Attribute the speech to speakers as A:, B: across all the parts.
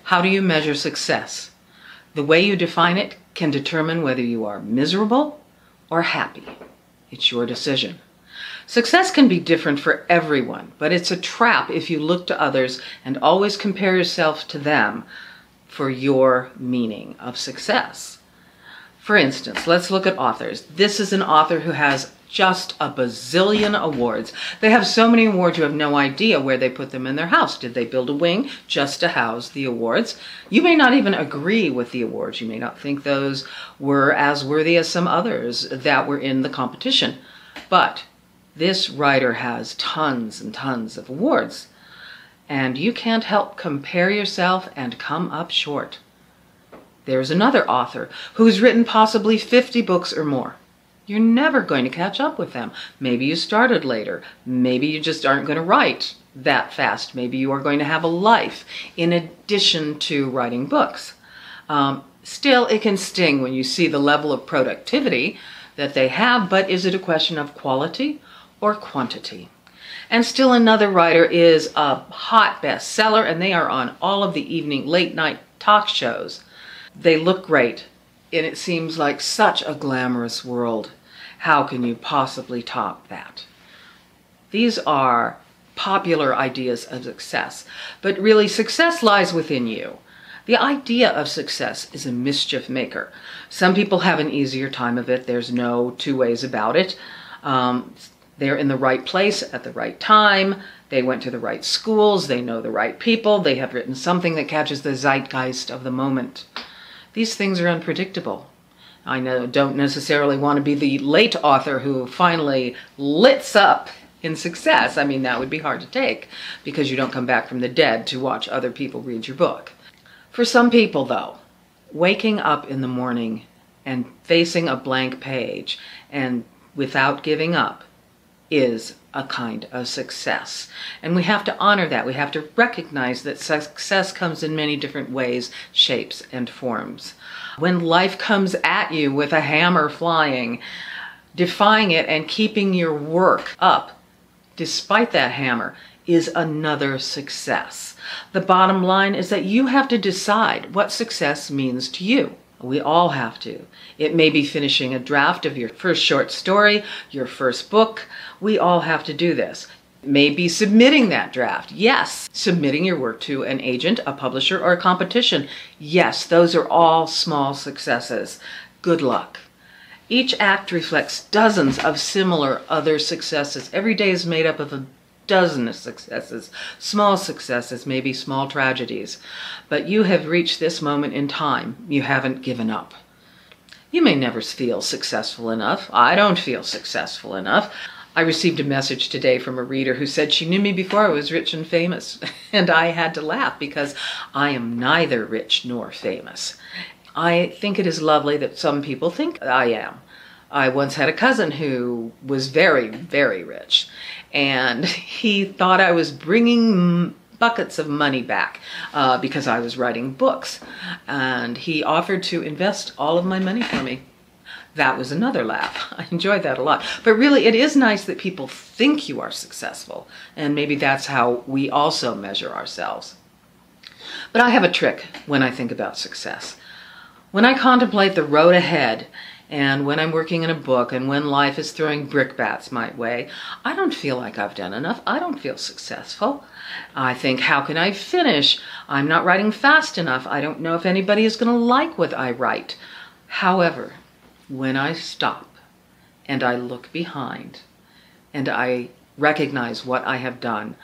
A: How do you measure success? The way you define it can determine whether you are miserable or happy. It's your decision. Success can be different for everyone, but it's a trap if you look to others and always compare yourself to them for your meaning of success. For instance, let's look at authors. This is an author who has just a bazillion awards. They have so many awards you have no idea where they put them in their house. Did they build a wing just to house the awards? You may not even agree with the awards. You may not think those were as worthy as some others that were in the competition. But this writer has tons and tons of awards. And you can't help compare yourself and come up short. There's another author who's written possibly 50 books or more. You're never going to catch up with them. Maybe you started later. Maybe you just aren't going to write that fast. Maybe you are going to have a life in addition to writing books. Still, it can sting when you see the level of productivity that they have, but is it a question of quality or quantity? And still another writer is a hot bestseller, and they are on all of the evening late night talk shows. They look great, and it seems like such a glamorous world. How can you possibly top that? These are popular ideas of success, but really success lies within you. The idea of success is a mischief maker. Some people have an easier time of it. There's no two ways about it. They're in the right place at the right time. They went to the right schools. They know the right people. They have written something that catches the zeitgeist of the moment. These things are unpredictable. I don't necessarily want to be the late author who finally lits up in success. I mean, that would be hard to take because you don't come back from the dead to watch other people read your book. For some people, though, waking up in the morning and facing a blank page and without giving up is a kind of success. And we have to honor that. We have to recognize that success comes in many different ways, shapes, and forms. When life comes at you with a hammer flying, defying it and keeping your work up despite that hammer is another success. The bottom line is that you have to decide what success means to you. We all have to. It may be finishing a draft of your first short story, your first book. We all have to do this. It may be submitting that draft. Yes. Submitting your work to an agent, a publisher, or a competition. Yes, those are all small successes. Good luck. Each act reflects dozens of similar other successes. Every day is made up of a dozen of successes, small successes, maybe small tragedies. But you have reached this moment in time. You haven't given up. You may never feel successful enough. I don't feel successful enough. I received a message today from a reader who said she knew me before I was rich and famous. And I had to laugh because I am neither rich nor famous. I think it is lovely that some people think I am. I once had a cousin who was very, very rich. And he thought I was bringing buckets of money back because I was writing books. And he offered to invest all of my money for me. That was another laugh. I enjoyed that a lot. But really, it is nice that people think you are successful. And maybe that's how we also measure ourselves. But I have a trick when I think about success. When I contemplate the road ahead, and when I'm working in a book, and when life is throwing brickbats my way, I don't feel like I've done enough. I don't feel successful. I think, how can I finish? I'm not writing fast enough. I don't know if anybody is going to like what I write. However, when I stop and I look behind and I recognize what I have done,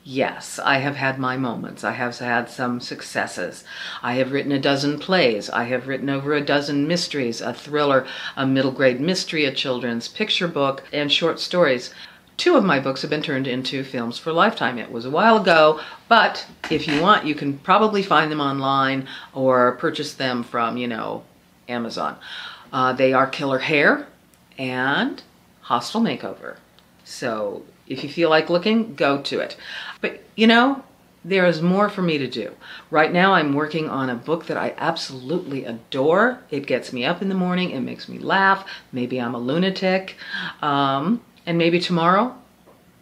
A: yes, I have had my moments. I have had some successes. I have written a dozen plays. I have written over a dozen mysteries, a thriller, a middle grade mystery, a children's picture book, and short stories. 2 of my books have been turned into films for Lifetime. It was a while ago, but if you want, you can probably find them online or purchase them from, Amazon. They are Killer Hair and Hostile Makeover. So if you feel like looking, go to it. But there is more for me to do. Right now I'm working on a book that I absolutely adore. It gets me up in the morning. It makes me laugh. Maybe I'm a lunatic. And maybe tomorrow,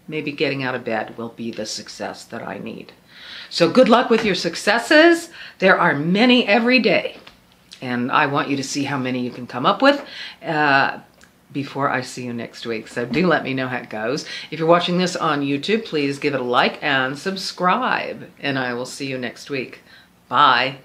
A: maybe getting out of bed will be the success that I need. So good luck with your successes. There are many every day. And I want you to see how many you can come up with before I see you next week. So do let me know how it goes. If you're watching this on YouTube, please give it a like and subscribe. And I will see you next week. Bye.